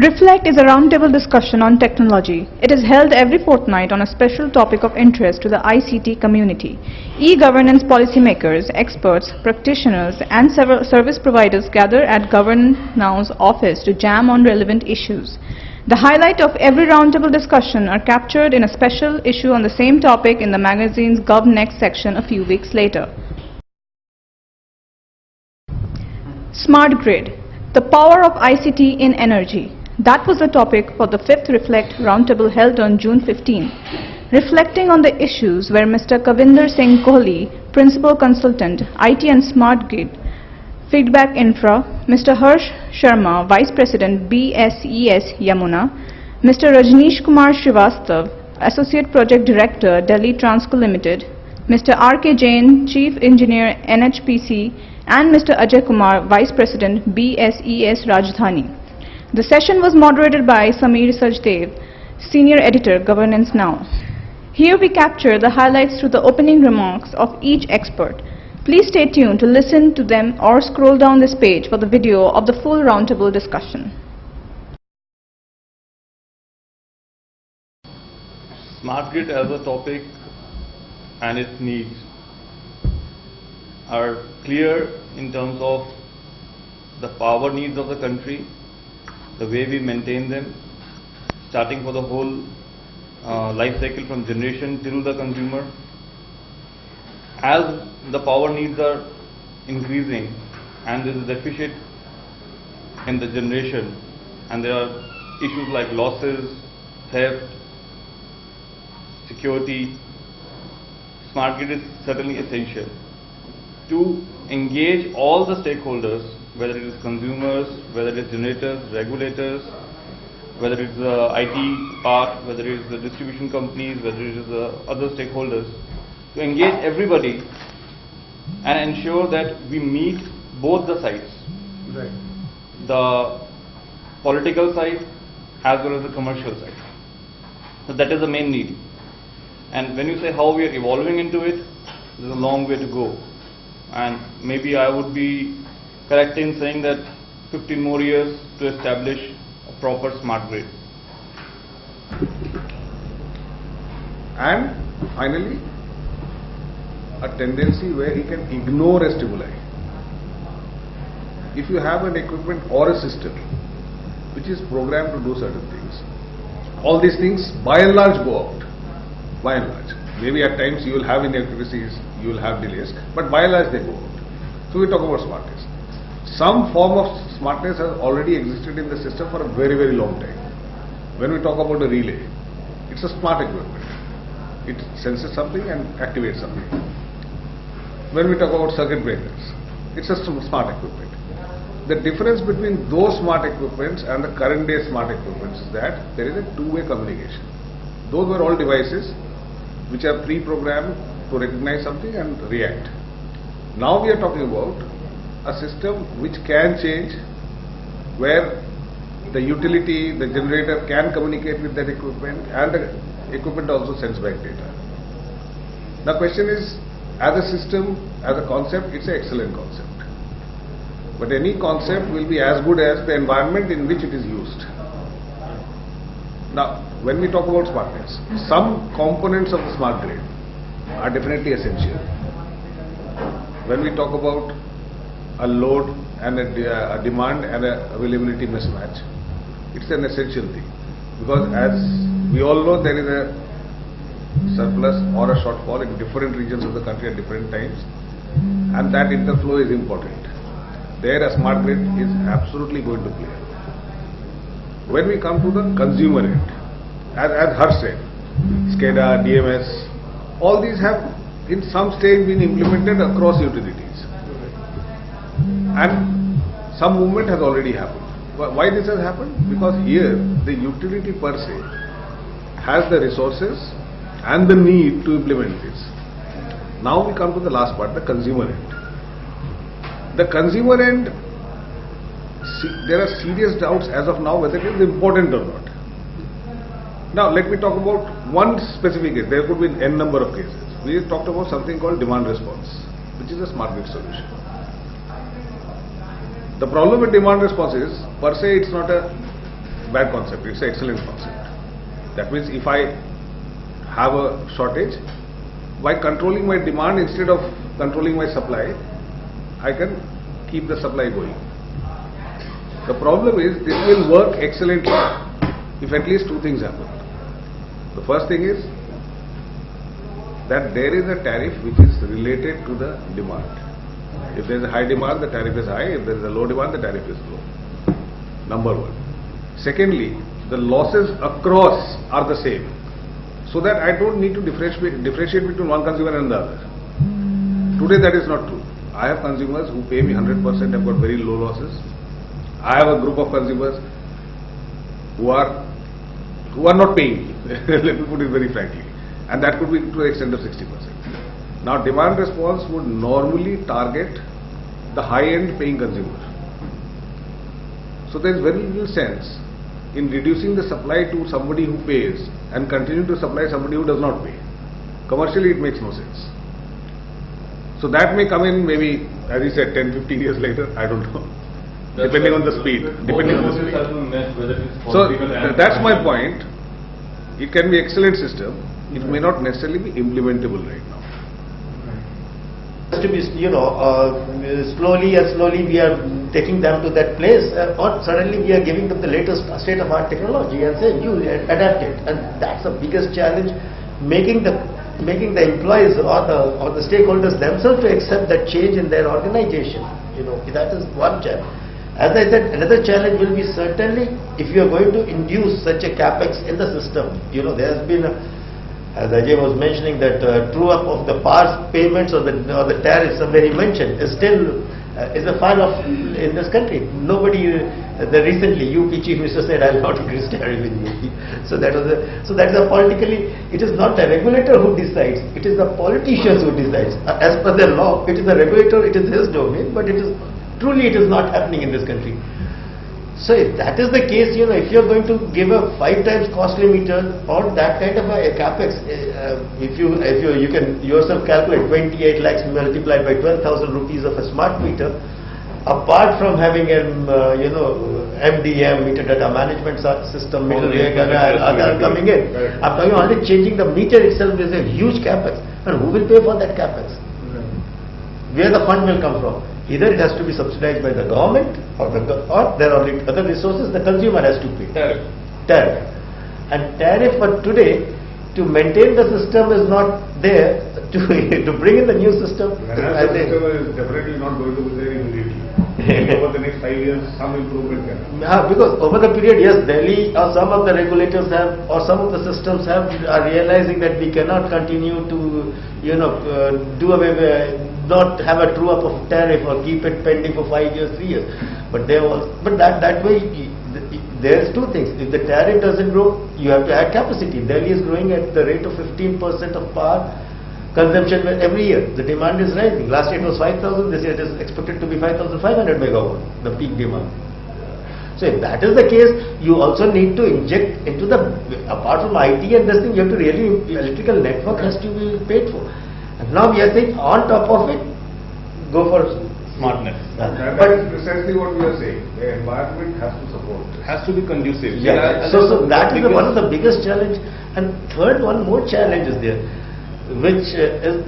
Reflect is a roundtable discussion on technology. It is held every fortnight on a special topic of interest to the ICT community. E-governance policymakers, experts, practitioners and several service providers gather at GovernNow's office to jam on relevant issues. The highlight of every roundtable discussion are captured in a special issue on the same topic in the magazine's GovNext section a few weeks later. Smart Grid, the power of ICT in energy. That was the topic for the 5th Reflect Roundtable held on June 15. Reflecting on the issues were Mr. Kavinder Singh Kohli, Principal Consultant, IT and Smart Grid, Feedback Infra, Mr. Harsh Sharma, Vice President, BSES Yamuna, Mr. Rajneesh Kumar Srivastav, Associate Project Director, Delhi Transco Limited, Mr. R.K. Jain, Chief Engineer, NHPC, and Mr. Ajay Kumar, Vice President, BSES Rajdhani. The session was moderated by Sameer Sajdev, Senior Editor, Governance Now. Here we capture the highlights through the opening remarks of each expert. Please stay tuned to listen to them or scroll down this page for the video of the full roundtable discussion. Smart grid as a topic and its needs are clear in terms of the power needs of the country, the way we maintain them, starting for the whole life cycle from generation till the consumer. As the power needs are increasing and there is a deficit in the generation and there are issues like losses, theft, security, smart grid is certainly essential to engage all the stakeholders, whether it is consumers, whether it is generators, regulators, whether it is the IT part, whether it is the distribution companies, whether it is the other stakeholders, to engage everybody and ensure that we meet both the sides, right, the political side as well as the commercial side. So that is the main need. And when you say how we are evolving into it, there's a long way to go. And maybe I would be correct in saying that 15 more years to establish a proper smart grid. and finally a tendency where he can ignore a stimuli. If you have an equipment or a system which is programmed to do certain things, all these things by and large go out, by and large. Maybe at times you will have inaccuracies, you will have delays, but by and large they go out. So we talk about smartness. Some form of smartness has already existed in the system for a very, very long time. When we talk about a relay, it's a smart equipment. It senses something and activates something. When we talk about circuit breakers, it's a smart equipment. The difference between those smart equipments and the current day smart equipments is that there is a two-way communication. Those were all devices which are pre-programmed to recognize something and react. Now we are talking about a system which can change, where the utility, the generator can communicate with that equipment and the equipment also sends back data. The question is, as a system, as a concept, it's an excellent concept. But any concept will be as good as the environment in which it is used. Now, when we talk about smartness, some components of the smart grid are definitely essential. When we talk about a load and a demand and a availability mismatch, it's an essential thing, because as we all know, there is a surplus or a shortfall in different regions of the country at different times, and that interflow is important. There a smart grid is absolutely going to play. When we come to the consumer end, as Harsh said, SCADA, DMS, all these have in some stage been implemented across utilities, and some movement has already happened. Why this has happened? Because here the utility per se has the resources and the need to implement this. Now we come to the last part, the consumer end. The consumer end, there are serious doubts as of now whether it is important or not. Now let me talk about one specific case. There could be n number of cases. We talked about something called demand response, which is a smart grid solution. The problem with demand response is, per se, it's not a bad concept, it's an excellent concept. That means if I have a shortage, by controlling my demand instead of controlling my supply, I can keep the supply going. The problem is this will work excellently if at least two things happen. The first thing is that there is a tariff which is related to the demand. If there is a high demand, the tariff is high. If there is a low demand, the tariff is low. Number one. Secondly, the losses across are the same, so that I don't need to differentiate between one consumer and the other. Today that is not true. I have consumers who pay me 100%, have got very low losses. I have a group of consumers who are not paying me. Let me put it very frankly. And that could be to the extent of 60%. Now demand response would normally target the high-end paying consumer. So there is very little sense in reducing the supply to somebody who pays and continuing to supply somebody who does not pay. Commercially it makes no sense. So that may come in maybe, as you said, 10-15 years later, I don't know. Depending on the speed. So that's my point. It can be an excellent system. It may not necessarily be implementable right now. To be, slowly and slowly we are taking them to that place, or suddenly we are giving them the latest state-of-art technology and saying you adapt it, and that's the biggest challenge, making the employees or the stakeholders themselves to accept that change in their organization. That is one challenge. As I said, another challenge will be certainly if you are going to induce such a capex in the system. There has been as Ajay was mentioning, that true-up of the past payments or the tariffs somewhere he mentioned is still is a file of in this country. Nobody recently UP Chief Minister said I will not increase tariff in UP. So that's a politically, it is not the regulator who decides, it is the politicians who decides. As per the law, it is the regulator, it is his domain, but it is not happening in this country. So if that is the case, if you are going to give a 5 times cost limiter or that kind of a capex, if you can yourself calculate 28 lakhs multiplied by 12,000 rupees of a smart meter, apart from having an MDM, meter data management system, middleware and other coming in, I'm talking only changing the meter itself is a huge capex, and who will pay for that capex? Where the fund will come from? Either it has to be subsidized by the government or there are other resources the consumer has to pay. Tariff. And tariff for today, to maintain the system is not there, to bring in the new system. The system is definitely not going to be there immediately. Over the next 5 years, some improvement can happen. Because over the period, yes, Delhi or some of the regulators have, or some of the systems are realizing that we cannot continue to, do away with, not have a true-up of tariff or keep it pending for 5 years, 3 years. But that way, there's two things. If the tariff doesn't grow, you have to add capacity. Delhi is growing at the rate of 15% of power consumption every year. The demand is rising. Last year it was 5,000. This year it is expected to be 5,500 megawatt, the peak demand. So if that is the case, you also need to inject into apart from IT and this thing, you have to really, electrical network has to be paid for. And now we are saying on top of it, go for smartness. That is precisely what we are saying. The environment has to support. Has to be conducive. Yeah. So that is one of the biggest challenge. And third, one more challenge is there, which is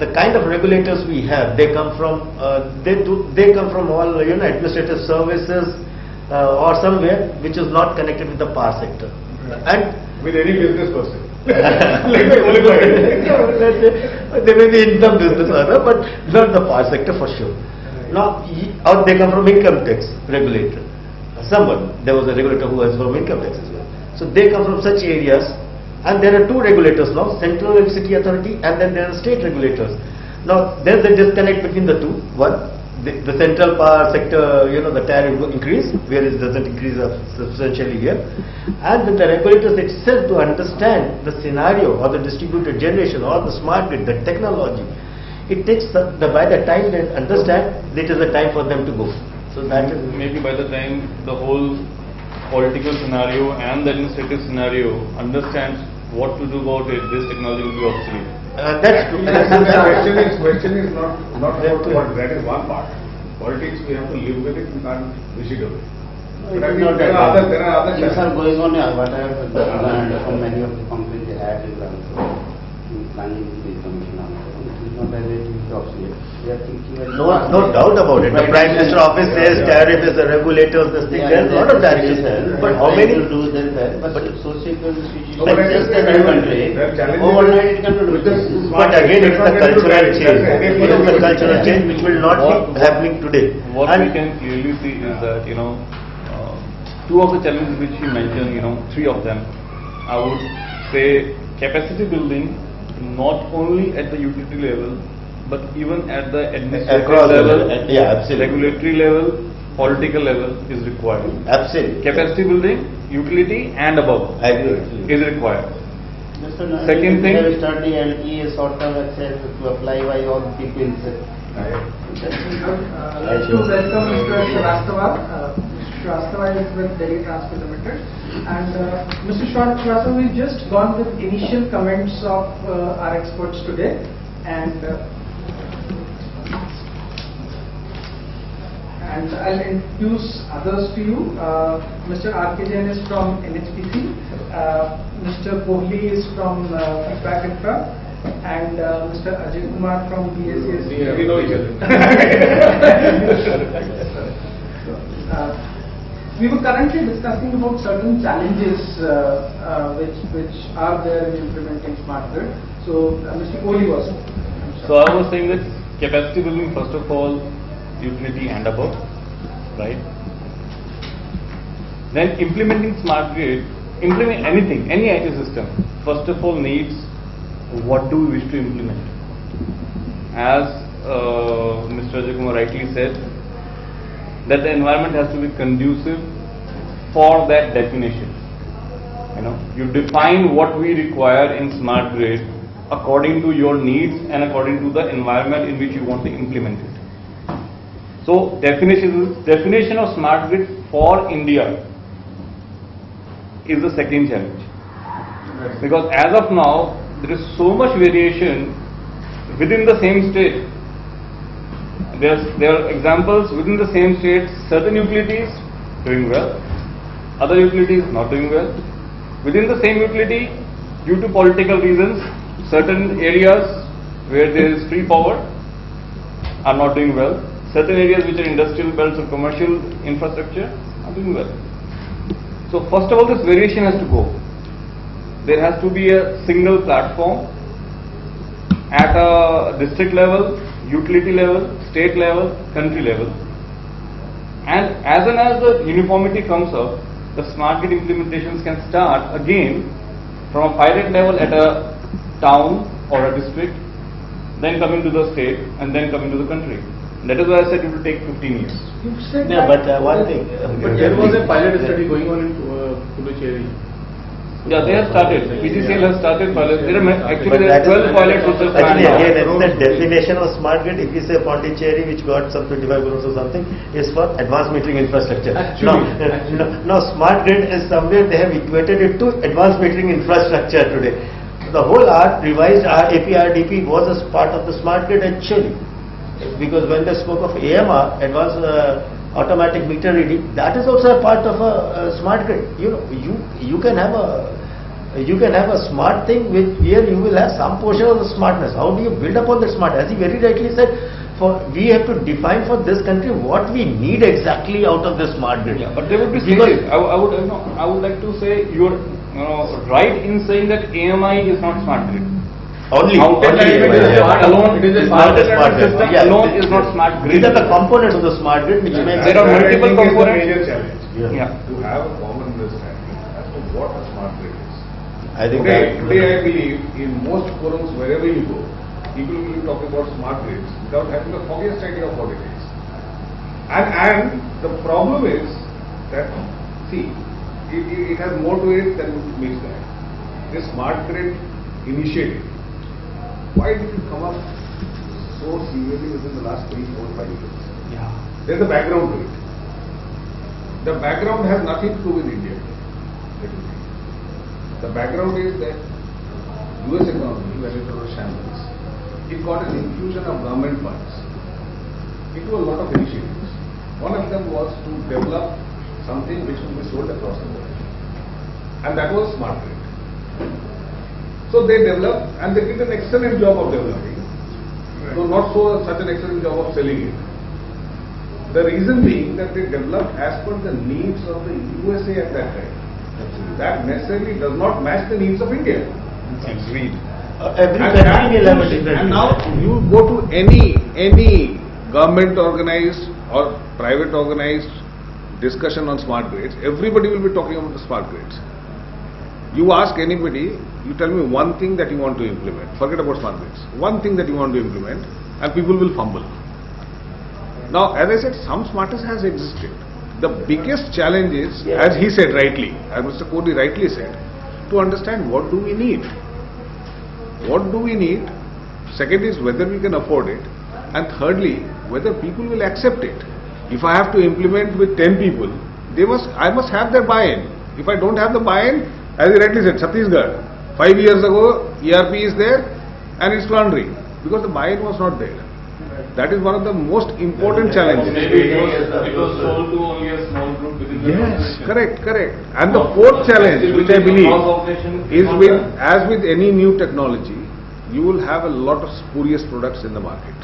the kind of regulators we have. They come from they come from all administrative services or somewhere which is not connected with the power sector. And with any business person. They may be in some business or other, but not the power sector for sure. Now, or they come from income tax regulator. There was a regulator who was from income tax as well. So they come from such areas, and there are two regulators now, Central Electricity Authority, and then there are state regulators. Now, there's a disconnect between the two. One, the central power sector, the tariff increase, where it doesn't increase substantially here. And then the regulators itself to understand the scenario or the distributed generation or the smart grid, the technology, it takes, by the time they understand, it is the time for them to go. So that is maybe by the time the whole political scenario and the administrative scenario understands what to do about it, this technology will be obsolete. That's true. The question is not about what, that is one part. Politics, we have to live with it, we can't wish it away. It But I is mean, not there that are bad. other Things are challenges. going on, what I have learned from many of the complaints they had in planning the commission also. It is not as a huge obsolete. We are thinking as No doubt about it. The Prime Minister office says tariff is the regulators, this thing, there's a lot of that. But how many? to do that, but social situation No, but I just just a said new country. there are challenges Overnight it cannot do with the this. smart But again, it's the That's cultural right. change. That's right. It is the cultural change which will not be happening today. What And we can clearly see is that, two of the challenges which he mentioned, three of them, I would say capacity building, not only at the utility level, but even at the administrative Across the level, level. Yeah, absolutely. regulatory level, political level is required. Absolutely. Capacity building, utility and above I agree. Absolutely. is required. We Second thing- have started LTA sort of access to apply by all people. Like to welcome Mr. Shrivastava. Mr. Shrivastava is with Delhi Transport Limited. And Mr. Shrivastava, we've just gone with initial comments of our experts today. And I'll introduce others to you. Mr. R.K. Jain is from NHPC. Mr. Kohli is from Feedback Infra. And Mr. Ajay Kumar from BSS. We know each other. We were currently discussing about certain challenges which are there in implementing smart grid. So, Mr. Kohli was. So I was saying that capacity building, first of all, utility and above, right? Then implementing smart grid, implement anything, any IT system, first of all needs what do we wish to implement. As Mr. Ajay Kumar rightly said, that the environment has to be conducive for that definition. You define what we require in smart grid according to your needs and according to the environment in which you want to implement it. So definition of smart grid for India is the second challenge. Because as of now, there is so much variation within the same state. There are examples within the same state, certain utilities doing well, other utilities not doing well. Within the same utility, due to political reasons, certain areas where there is free power are not doing well. Certain areas which are industrial belts or commercial infrastructure are doing well. So first of all, this variation has to go. There has to be a single platform at a district level, utility level, state level, country level. And as soon as the uniformity comes up, the smart grid implementations can start again from a pilot level at a town or a district, then coming to the state and then coming to the country. That is why I said it will take 15 years. You said Yeah, that- but one thing. But there was a pilot study going on in Puducherry. Yeah, they have started. PGCL has started pilots. Actually, But there that are is- 12 pilots which are Actually, planned. again, it's the definition of smart grid. If you say Pondicherry, which got some 25 crores or something, is for advanced metering infrastructure. Now, smart grid is somewhere they have equated it to advanced metering infrastructure today. The whole revised APRDP was a part of the smart grid actually. Because when they spoke of AMR, advanced automatic meter reading, that is also a part of a smart grid. You can have a smart thing where you will have some portion of the smartness. How do you build upon that smart? As he very rightly said, we have to define for this country what we need exactly out of the smart grid. Yeah, but there would be Because- stages. I would like to say you're right in saying that AMI is not smart grid. Only It is AMI. alone. It is a Not a smart grid. system Yeah. alone is not smart grid. These are the components of the smart grid which makes There are That I multiple think is the components. major challenge. Yeah. To have a common understanding as to what a smart grid is. I think Today I that believe in most forums wherever you go, people will be talking about smart grids without having the foggiest idea of what it is. And the problem is that, see, it has more to it than meets the eye. This smart grid initiative, why did it come up so seriously within the last 3, 4, 5 years? Yeah. There's a background to it. The background has nothing to do with India. Let me tell you. The background is that US economy, when it was shambles, it got an infusion of government funds into a lot of initiatives. One of them was to develop something which will be sold across the world. And that was smart grid. So they developed, and they did an excellent job of developing, though not such an excellent job of selling it. The reason being that they developed as per the needs of the USA at that time. That necessarily does not match the needs of India. Agreed. Every And country will have a different. and now you go to any government organized or private organized discussion on smart grids, everybody will be talking about the smart grids. You ask anybody, you tell me one thing that you want to implement, forget about smart grids, one thing that you want to implement, and people will fumble. Now, as I said, some smartness has existed. The biggest challenge is, as he said rightly, as Mr. Kohli rightly said, to understand what do we need. What do we need? Second is whether we can afford it, and thirdly, whether people will accept it. If I have to implement with 10 people, I must have their buy-in. If I don't have the buy-in, as he rightly said, Chhattisgarh, 5 years ago, ERP is there and it's floundering because the buy-in was not there. That is one of the most important challenges. Maybe it was sold to only a small group within the Yes, organization. correct. And the fourth challenge, which I believe, is as with any new technology, you will have a lot of spurious products in the market.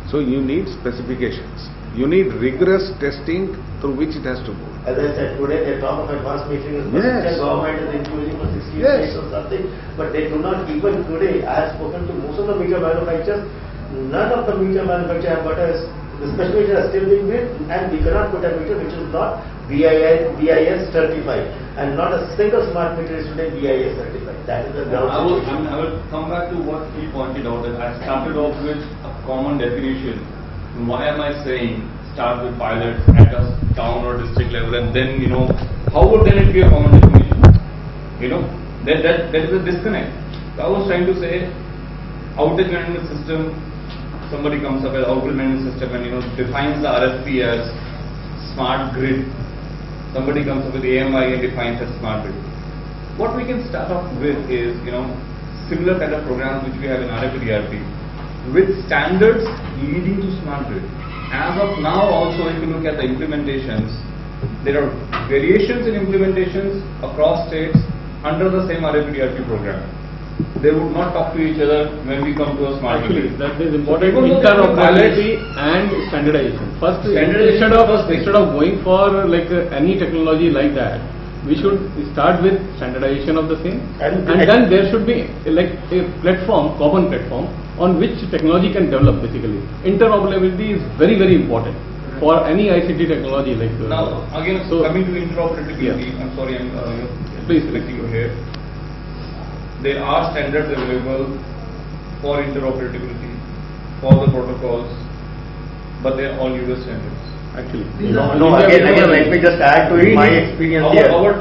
So you need specifications. You need rigorous testing through which it has to go. As I said, today they talk of advanced metering as Yes. the government is including for 60 Yes. states or something, but they do not even today. I have spoken to most of the meter manufacturers. None of the meter manufacturers have got a specification are still being made, and we cannot put a meter which is not BIS certified, and not a single smart meter is today BIS certified. That is the ground I will situation. come back to what he pointed out, that I started off with a common definition. Why am I saying start with pilots at a town or district level, and then, how would then it be a common definition? That is a disconnect. So I was trying to say, outage management system, somebody comes up with outage management system and defines the RFP as smart grid. Somebody comes up with AMI and defines as smart grid. What we can start off with is, similar kind of programs which we have in RFP with standards leading to smart grid. As of now also, if you look at the implementations, there are variations in implementations across states under the same RFP program. They would not talk to each other when we come to a smart Actually, grid. that is important. Even though Interoperability and standardization. First, Standardization instead of going for any technology like that, we should start with standardization of the same, And then there should be a platform, common platform, on which technology can develop. Basically, interoperability is very, very important for any ICT technology. Now, again, so coming to interoperability, Yeah. I'm sorry, I'm Please. correcting you here. There are standards available for interoperability, for the protocols, but they are all US standards. Actually, No, again, let me just add to my experience here. Our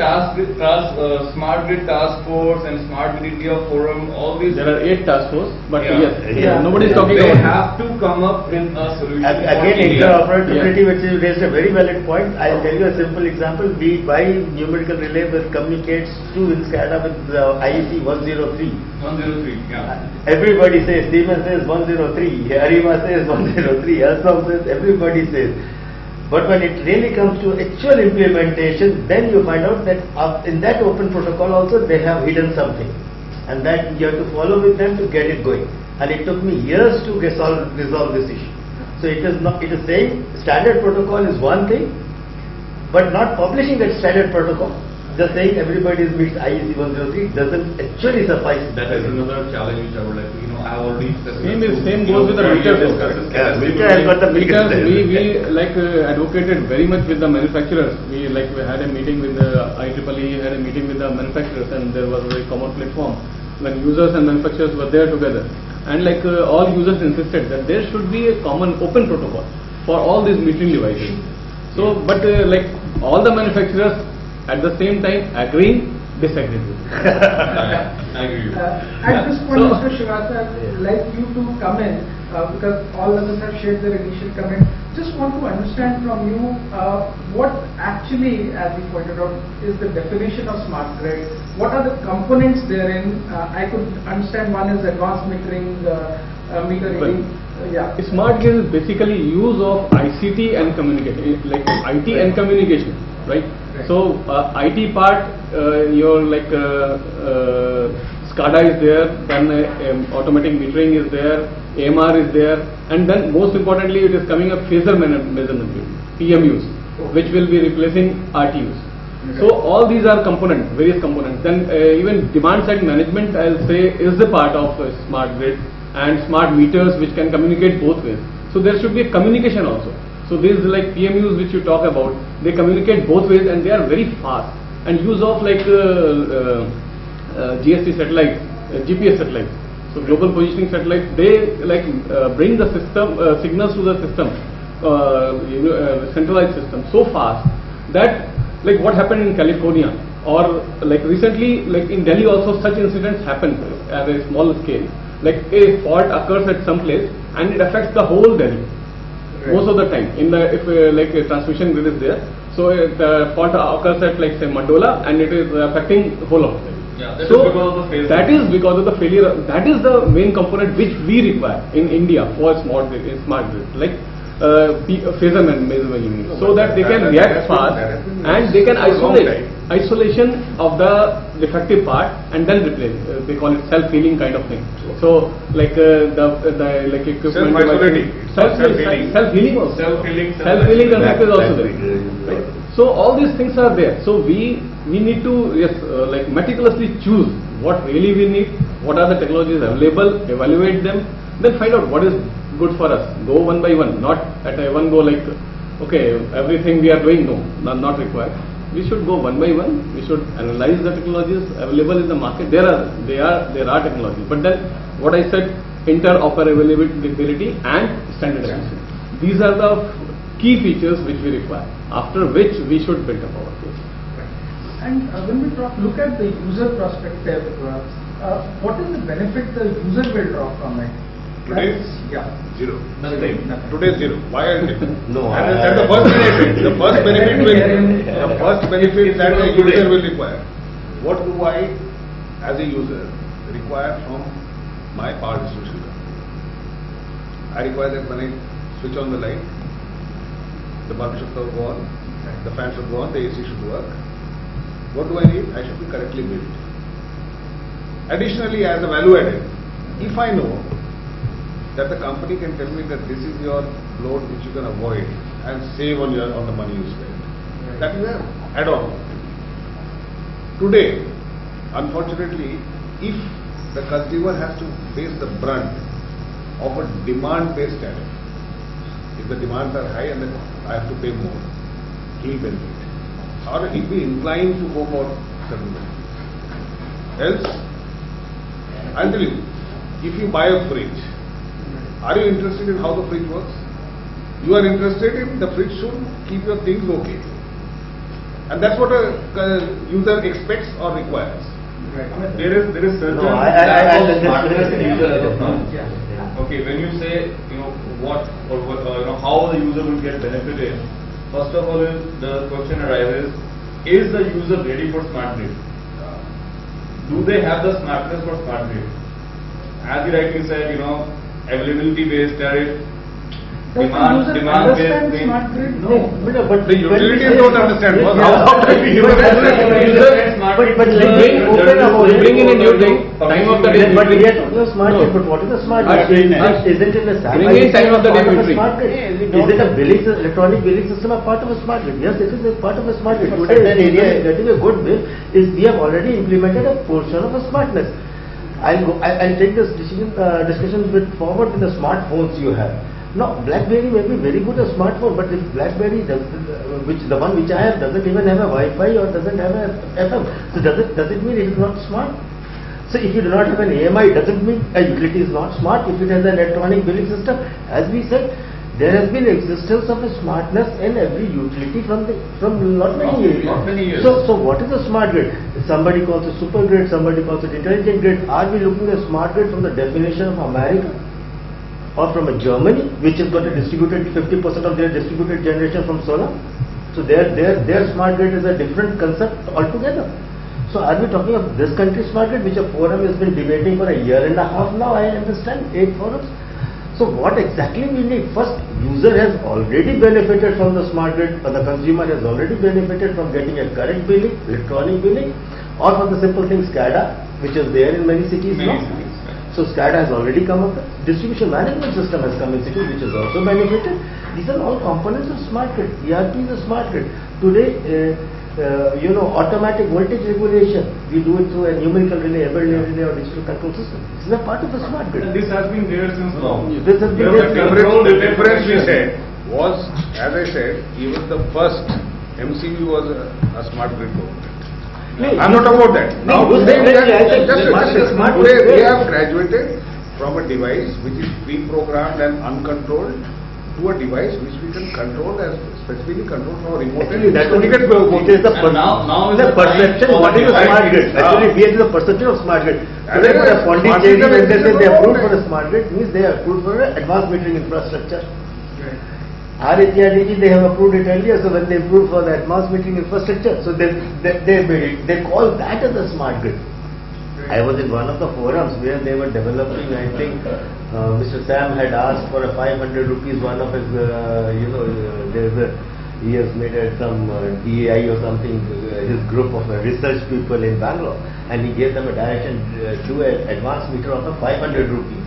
smart grid task force and smart grid India forum, all these. there are 8 task force, but Yeah. yes, nobody is talking They about. have to come up with a solution. for Again, India. interoperability, which you raised a very valid point. I'll tell you a simple example. We buy numerical relay that communicates to in SCADA with IEC 103. 103, yeah. Everybody says, Siemens says 103, Arima says 103, Alstom says, everybody says. But when it really comes to actual implementation, then you find out that in that open protocol also they have hidden something, and that you have to follow with them to get it going. And it took me years to resolve this issue. So it is saying standard protocol is one thing, but not publishing that standard protocol. Just saying everybody meets IEC 103 doesn't actually suffice. That is another challenge which I would like to, I have already Same goes with the meter. Yeah, meter has got the biggest Meters, share. we advocated very much with the manufacturers. We had a meeting with the IEEE, had a meeting with the manufacturers, and there was a common platform when users and manufacturers were there together. And all users insisted that there should be a common open protocol for all these metering devices. So, but all the manufacturers at the same time agreeing, disagreeing. I agree with you. At this point, Mr. Srivastava, I'd like you to come in because all others have shared their initial comment. Just want to understand from you what actually, as you pointed out, is the definition of smart grid. What are the components therein? I could understand one is advanced metering, meter reading. Yeah. Smart grid is basically use of ICT and communication, like IT and communication, right? So IT part, your like SCADA is there, then automatic metering is there, AMR is there, and then most importantly it is coming up phaser measurement, PMUs, which will be replacing RTUs. So all these are components, various components. Then even demand side management, I'll say, is the part of smart grid, and smart meters which can communicate both ways. So there should be a communication also. So these like PMUs which you talk about, they communicate both ways and they are very fast. And use of like GST satellites, GPS satellites. So global positioning satellites, they like bring the system signals to the system, centralized system so fast that like what happened in California, or like recently like in Delhi also such incidents happen at a small scale. Like a fault occurs at some place and it affects the whole Delhi. Most of the time, in the if like a transmission grid is there, so the fault occurs at like say Mandola and it is affecting whole of Delhi. Yeah, that So is because of the failure. that is because of the failure. That is the main component which we require in India for smart grid, like phaser measurement units, so that they can react fast and they can isolation of the defective part and then replace. They call it self-healing kind of thing. So like the like equipment self-healing also. Self-healing concept is also there. Right? So all these things are there. So we need to like meticulously choose what really we need, what are the technologies available, evaluate them, then find out what is good for us. Go one by one, not at a one go like, okay, everything we are doing, no, not required. We should go one by one. We should analyze the technologies available in the market. There are technologies, but then what I said, interoperability and standardization. These are the key features which we require. After which we should build up our case. And when we look at the user perspective, what is the benefit the user will draw from it? Today, zero. Nothing. Today zero. Why are it? No, And the first benefit, the first benefit that a user will require. What do I, as a user, require from my power distribution? I require that when I switch on the light, the bulb should go on, the fan should go on, the AC should work. What do I need? I should be correctly billed. Additionally, as a value added, if I know that the company can tell me that this is your load which you can avoid and save on the money you spend. That is an add-on. Today, unfortunately, if the consumer has to face the brunt of a demand-based tariff, if the demands are high and then I have to pay more, he will benefit. Or he'll be inclined to go for certain benefits. Else, I'll tell you, if you buy a fridge, are you interested in how the fridge works? You are interested in the fridge should keep your things okay. And that's what a user expects or requires. Right. There is certain Okay, when you say what or how the user will get benefited, first of all the question arises: is the user ready for smart grid? Do they have the smartness for smart grid? As you rightly said, availability based tariff, demand based thing. Smart grid? No, but The utilities don't understand. Bring in a new thing, time of the day. But we are talking of smart grid, but what is a smart grid? Isn't it a Bring in time of the day metering. Is it a electronic billing system a part of a smart grid? Yes, it is a part of a smart grid. Today, getting a good bill is we have already implemented a portion of a smartness. I'll take this discussion bit forward with the smartphones you have. Now, BlackBerry may be very good a smartphone, but if BlackBerry the one which I have doesn't even have a Wi-Fi or doesn't have a FM, so does it mean it is not smart? So if you do not have an AMI, doesn't mean a utility is not smart. If it has an electronic billing system, as we said, there has been existence of a smartness in every utility from not many years. So what is a smart grid? Somebody calls it super grid, somebody calls it intelligent grid. Are we looking at smart grid from the definition of America or from a Germany, which has got a distributed 50% of their distributed generation from solar? So their smart grid is a different concept altogether. So are we talking of this country's smart grid, which a forum has been debating for a year and a half now? I understand 8 forums. So what exactly we need? First, user has already benefited from the smart grid, or the consumer has already benefited from getting a current billing, electronic billing, or from the simple thing SCADA, which is there in many cities now. So SCADA has already come up. Distribution management system has come in cities, which has also benefited. These are all components of smart grid. ERP is a smart grid. Today, automatic voltage regulation, we do it through a numerical relay, able relay or digital control system. This is a part of the smart grid. And this has been there since long. This has been there. The difference we said was, as I said, even the first MCV was a smart grid government. I'm not about that. Now today we have graduated from a device which is pre-programmed and uncontrolled to a device which we can control as specifically controlled from a remote. Actually, that's only it is the perception. What is a smart grid? Actually, we have the perception of smart grid. Today, for a Pondicherry, when they say they approved for a smart grid, means they are approved for an advanced metering infrastructure. RITRDG, they have approved it earlier, so when they approved for the advanced metering infrastructure, so they call that as a smart grid. I was in one of the forums where they were developing, I think Mr. Sam had asked for a 500 rupees, one of his, he has made some DAI or something, his group of research people in Bangalore, and he gave them a direction to an advanced meter of 500 rupees.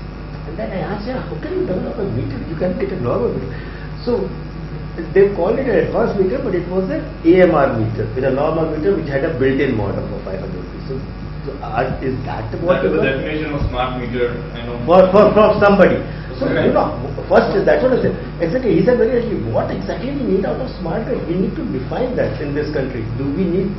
And then I asked, how can you develop a meter? You can get a normal meter. So they called it an advanced meter, but it was an AMR meter, with a normal meter which had a built-in modem for 500 rupees. So is that what the definition of smart meter? For somebody. So first that's what I said. Exactly, he said very actually, what exactly we need out of smart grid? We need to define that in this country. Do we need?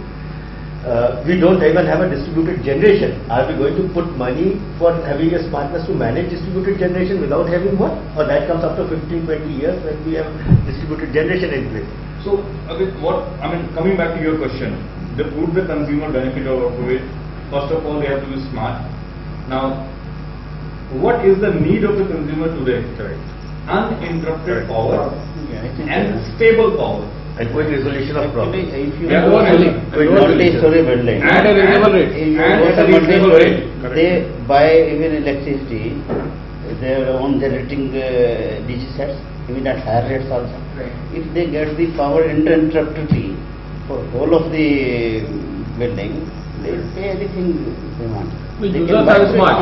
We don't even have a distributed generation. Are we going to put money for having a smartness to manage distributed generation without having one? Or that comes after 15-20 years when we have distributed generation in place? So, coming back to your question, would the consumer benefit out of it? First of all, they have to be smart. Now, what is the need of the consumer today? Correct. Uninterrupted power and stable power. And quick resolution of problems. If you Yeah, go only. multi-story building, And a reasonable rate. if you And go a to reasonable multi-story, rate. they buy even electricity, their own generating DC sets, even at higher rates also. Right. If they get the power uninterruptedly for whole of the building, they will pay anything they want. The They users can buy are it. smart.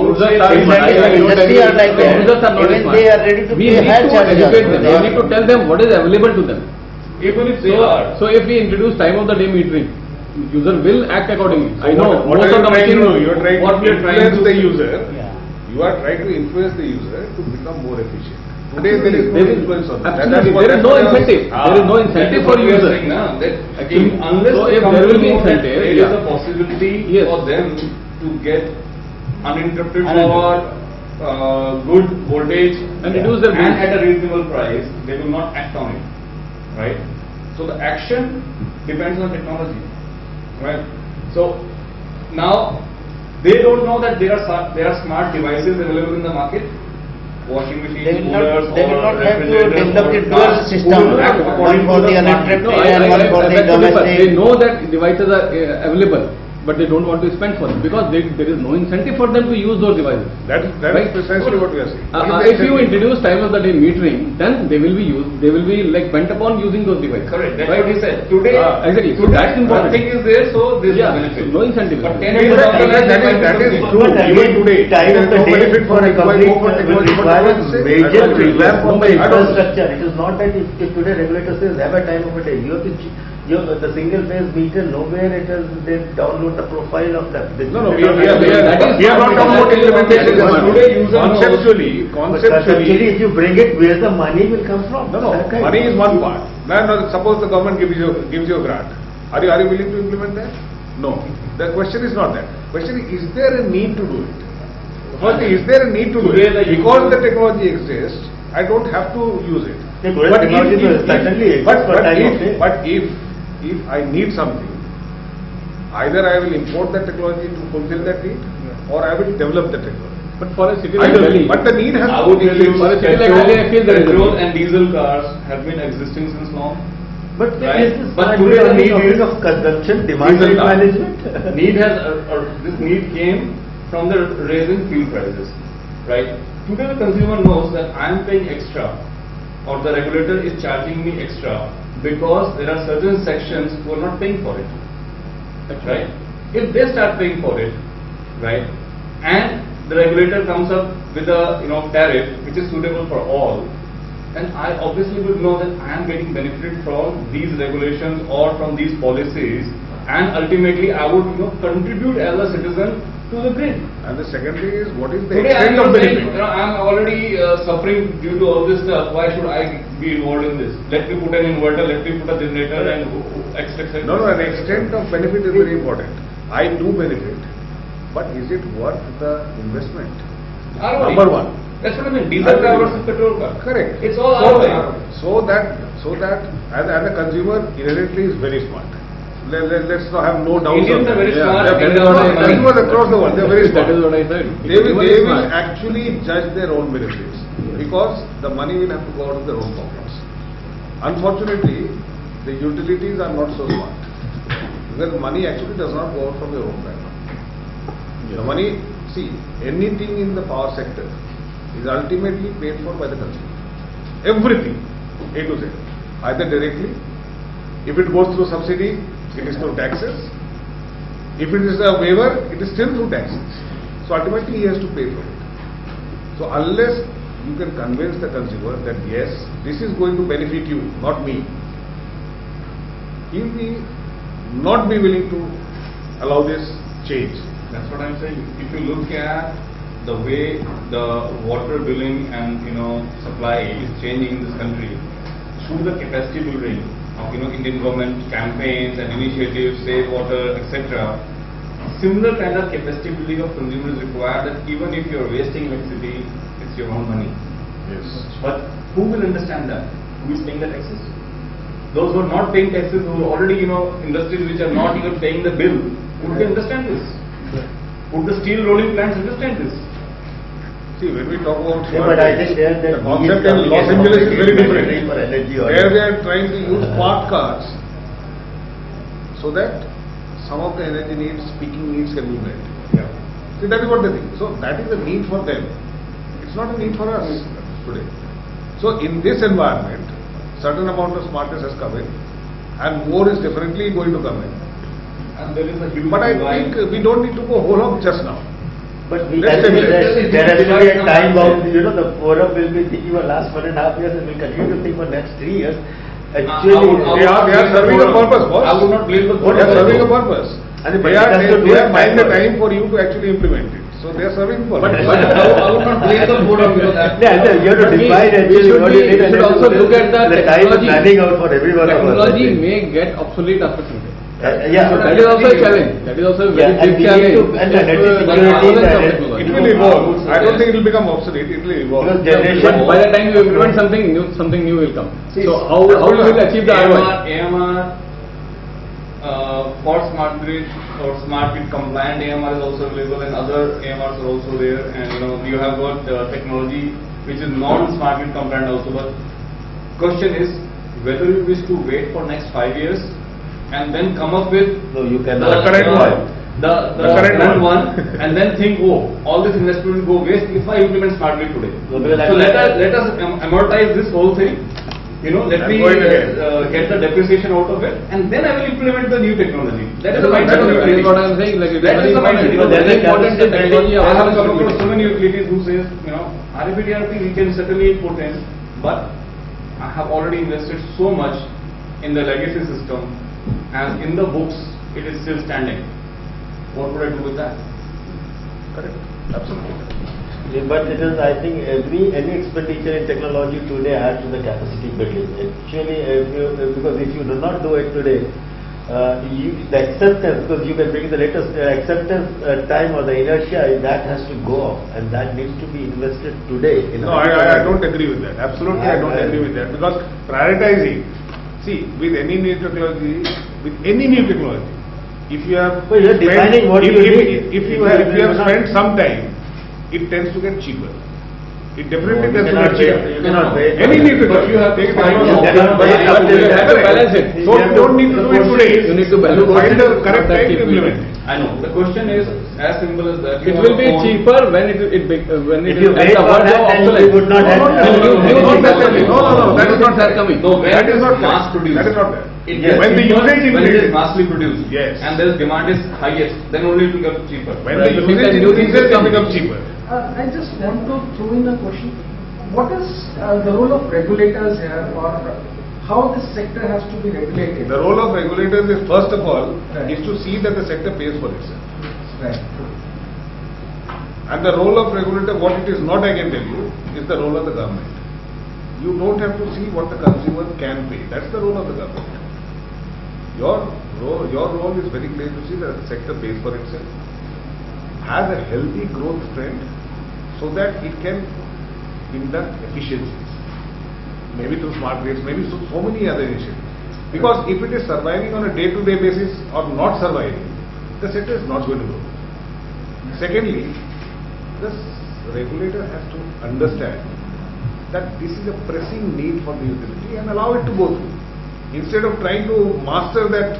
Users are Exactly, smart. industry are like that. Users are not Even smart. they are ready to We pay need higher to charges. educate them. They We are- need to tell them what is available to them. Even if they are. So if we introduce time of the day metering, user will act accordingly. I know What most are of the you trying to machines. do? You are trying what to we are trying influence to the do- user. Yeah. You are trying to influence the user to become more efficient. Today there is no There is- influence on that. absolutely, That's there is what no I was- incentive. There is no That incentive is for what we are user. saying now, that Actually, unless so they if come there to will be know that incentive, there is yeah. a possibility Yes. for them to get uninterrupted Uninterrupted. power, good voltage, And reduce their and bills. at a reasonable price, they will not act on it, right? So the action depends on technology, right? So now they don't know that there are smart devices available in the market. Washing machines, They will coolers, not, they will or not have to refrigerators, develop or a dual cars, system, who will act one according for to the smart electric meter. and one for the They domestic. know that devices are available, but they don't want to spend for them because there is no incentive for them to use those devices. That is Right. precisely what we are saying. If you introduce time of the day metering, then they will be like bent upon using those devices. Correct, that's right? what he said. Today, Exactly. So today that's important. nothing is there, so this Yeah, is benefit. so no incentive. But 10 That years down the line, is true. Even today, Time there of is the no day benefit for a people complete go for technology, will but require I a don't say- major I don't say- revamp of the I don't say- infrastructure. It is not that if today regulator says have a time of a day, you have to the single phase meter, nowhere it is, they download the profile of that. No, we are not That is talking about implementation. But Today, user knows. conceptually, Conceptually, if you bring it, where the money will come from? No, That kind. money is one part. Now, suppose the government gives you a grant. Are you willing to implement that? No. The question is not that. Question is there a need to do it? First, is there a need to do Today it? the Because user- the technology exists, I don't have to use it. Yeah, today technology will certainly exist for time of day. But if I need something, either I will import that technology to fulfill that need, or I will develop the technology. But for a city like Delhi, But the need has I to would be tell you, For a city like Delhi, I feel there is a petrol need. and diesel cars have been existing since long. But Right. is this But smart today grid the only need talking is of consumption, demand diesel car. management? Need has this need came from the raising fuel prices. right? Today the consumer knows that I am paying extra, or the regulator is charging me extra because there are certain sections who are not paying for it, right? If they start paying for it, right, and the regulator comes up with a tariff which is suitable for all, then I obviously would know that I am getting benefited from these regulations or from these policies, and ultimately I would contribute as a citizen to the grid. And the second thing is, what is the Today I extent am of saying, benefit? I am already suffering due to all this stuff. Why should I be involved in this? Let me put an inverter, let me put a generator, and etc. No, an extent of benefit is very important. I do benefit, but is it worth the investment? ROI. Number one. That's what I mean. Diesel car versus petrol car. Correct. It's all ROI. So that as a consumer inherently is very smart. Let's not have no doubts. Indians on are that. very smart. Yeah, that is Indians what are I very said. Consumers across the world, they are very smart. That is what I said. They will Smart. actually judge their own benefits because the money will have to go out of their own pockets. Unfortunately, the utilities are not so smart because money actually does not go out from your own background. The money, see, anything in the power sector is ultimately paid for by the consumer. Everything, A to Z, either directly. If it goes through subsidy, it is through taxes. If it is a waiver, it is still through taxes. So ultimately he has to pay for it. So unless you can convince the consumer that yes, this is going to benefit you, not me, he will not be willing to allow this change. That's what I'm saying. If you look at the way the water billing and supply is changing in this country through the capacity building of Indian government campaigns and initiatives, save water, etc. Similar kind of capacity building of consumers required, that even if you are wasting electricity, it's your own money. Yes. But who will understand that? Who is paying the taxes? Those who are not paying taxes, who are already industries which are not even paying the bill, would they understand this? Would the steel rolling plants understand this? See, when we talk about but I think there the concept in Los Angeles is very different. for energy or There they are trying to use smart cars so that some of the energy needs, peaking needs can be met. Yeah. See, that is what they think. So that is a need for them. It's not a need for us today. So in this environment, certain amount of smartness has come in, and more is definitely going to come in. And there is a huge But I divide. think we don't need to go whole hog just now. But we Let's have to, say there has to be a time bound, the forum will be thinking for last 1.5 years and will continue to think for next 3 years. Actually, They are serving a purpose, boss. I would not blame the They are serving a purpose. And They but are it has to do it buying the backward. time for you to actually implement it. So they are serving purpose. But I would not blame the forum because that. Yeah, you have to define actually what it is. We should also look at the time is technology. running out for everyone of us. Technology may get obsolete after some time. Yeah. So that is also a challenge. That is also a very Yeah, and big we challenge. need to- and the energy But security thousands of and- technology. It will evolve. I don't think it will become obsolete. It will evolve. Because generation- But by the time you implement something new will come. So how you will achieve the ROI? AMR for smart grid or smart grid compliant AMR is also available, and other AMRs are also there, and you have got technology which is non-smart grid compliant also. But question is whether you wish to wait for next 5 years and then come up with No, you the cannot. correct one. The correct current one. one, and then think, oh, all this investment will go waste if I implement smart grid today. No, because So let us amortize this whole thing. Let And me go ahead. get the depreciation out of it, and then I will implement the new technology. That is the That mindset of is utility. what I am saying. Like it's That very is the mindset. important. Because Very there is important capacity technology. I have awareness come should be across so there. many utilities who says, RFPDRP we can certainly put in, but I have already invested so much in the legacy system, and in the books it is still standing. What would I do with that? Correct. Absolutely. Yeah, but it is, I think, any expenditure in technology today adds to the capacity building. Actually, because if you do not do it today, the acceptance, because you can bring the latest acceptance time or the inertia, that has to go off, and that needs to be invested today. No, I don't agree with that. Absolutely, I don't agree with that, because prioritizing. See, with any new technology, if you have Well, you're defining what you need. if you have spent some time, it tends to get cheaper. It definitely No, you does cannot not cheap. wait. You cannot wait. Any need to But you have to take find time. out. cannot wait. But You have to balance it. So you don't need to do it today. You need to balance. Find the correct That time to keep implement. I know. The question is as simple as that. It You will have be a phone- cheaper when when If it you is at wait the for verge that, of then you obsolescence. would not have. No, New that is not things are correct. coming. No, when That it is is not mass correct. produced. That is not there. It Yes. gets When the cheaper usage when it is increases. massively produced. Yes. And there is demand is highest, then only it will get cheaper. When Right. the You think usage that new things increases, will it come. becomes cheaper. I just want to throw in a question. What is the role of regulators here, or how this sector has to be regulated? The role of regulators is first of all Right. is to see that the sector pays for itself. Right. And the role of regulator, what it is not, I can tell you, is the role of the government. You don't have to see what the consumer can pay. That's the role of the government. Your role is very clear to see that the sector pays for itself, has a healthy growth trend, so that it can induct efficiencies. Maybe through smart grids, maybe so many other initiatives. Because if it is surviving on a day-to-day basis or not surviving, the sector is not going to grow. Secondly, the regulator has to understand that this is a pressing need for the utility and allow it to go through. Instead of trying to master that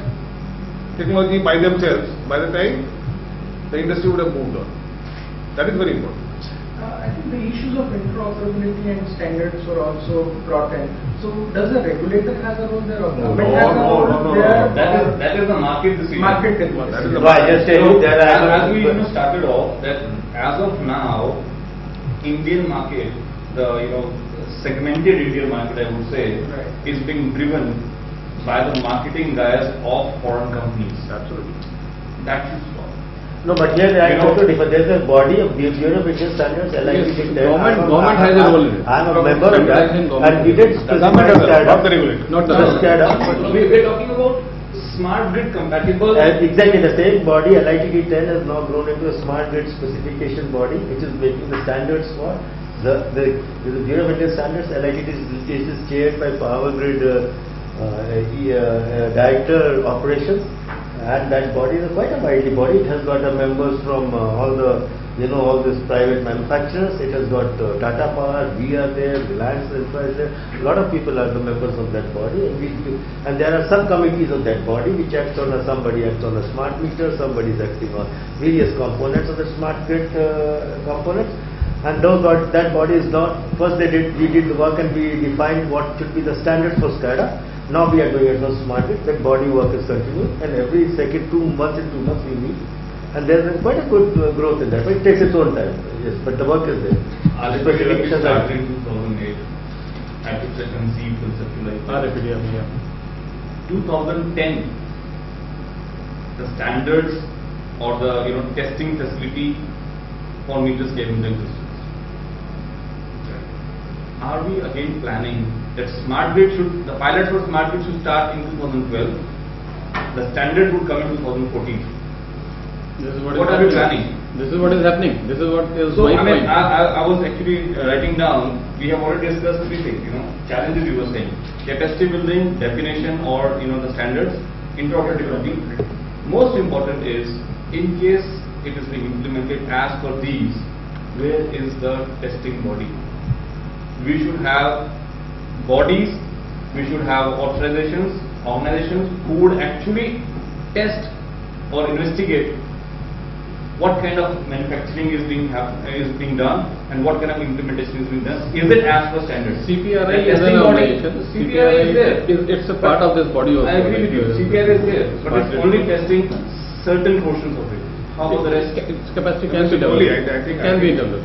technology by themselves, by the time the industry would have moved on. That is very important. I think the issues of interoperability and standards were also brought in. So does the regulator has a role there, or government has a role there? That is the market decision. Market That is decision. the No, I just tell you there As are. we started off, that as of now, Indian market, the segmented Indian market, I would say, Right. is being driven by the marketing guys of foreign companies. Absolutely. That should stop. No, but here I have to differ. There is a body of Bureau of Indian Standards, LIC. Yes, government has a role in it. I am a member of that, Standardizing government. and we did The government has a role, not the regulator. Not the Just SCADA. We're talking about smart grid compatible. Exactly the same body, LITD 10 has now grown into a smart grid specification body, which is making the standards for the Bureau of Indian Standards. LITD is chaired by Power Grid Director Operations, and that body is quite a mighty body. It has got members from all these private manufacturers. It has got Tata Power, we are there, Reliance Infra is there. A lot of people are the members of that body, and there are some committees of that body which acts on somebody acts on a smart meter, somebody is acting on various components of the smart grid components. And that body is not, first we did the work and we defined what should be the standards for SCADA. Now we are doing it for smart grid. That body work is continuing, and every second 2 months in 2 months we meet, and there is quite a good growth in that. But it takes its own time, yes, but the work is there. Especially we started in 2008. I took the conceived conceptualized. 2010, the standards or the testing facility for meters came into existence. Are we again planning that the pilot for smart grid should start in 2012? The standard would come in 2014. This is What are we planning? This is what is happening. This is what is So my point. I was actually writing down. We have already discussed 3 things. Challenges you were saying: capacity building, definition, or the standards, interoperability. Most important is, in case it is being implemented as per these, where is the testing body? We should have bodies, we should have authorizations, organizations who would actually test or investigate what kind of manufacturing is being done and what kind of implementation is being done. Is it as per standards? CPRI The is testing an body, organization. CPRI is there. It's a part of this body also. I agree with you. CPRI is there, but it's only testing certain portions of it. How about the rest? Its capacity can be Slowly, developed. I think Can be developed.